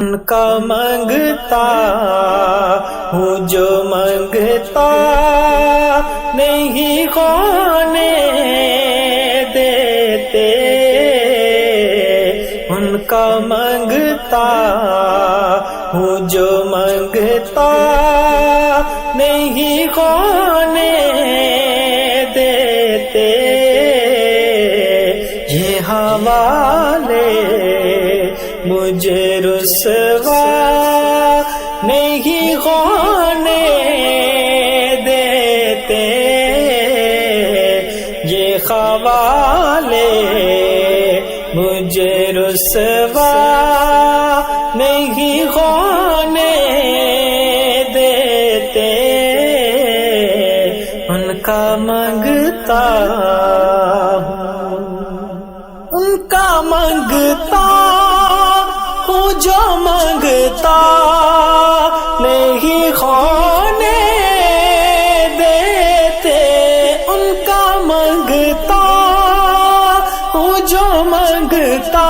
ان کا مانگتا ہوں جو مانگتا نہیں ہونے دیتے، ان کا مانگتا ہوں جو مانگتا نہیں ہونے دیتے، یہ حوالے مجھے رسوا نہیں ہونے دیتے، یہ حوالے مجھے رسوا نہیں ہونے دیتے، ان کا مانگتا ہوں، ان کا مانگتا ہوں جو مانگتا نہیں ہونے دیتے، ان کا مانگتا ہوں جو مانگتا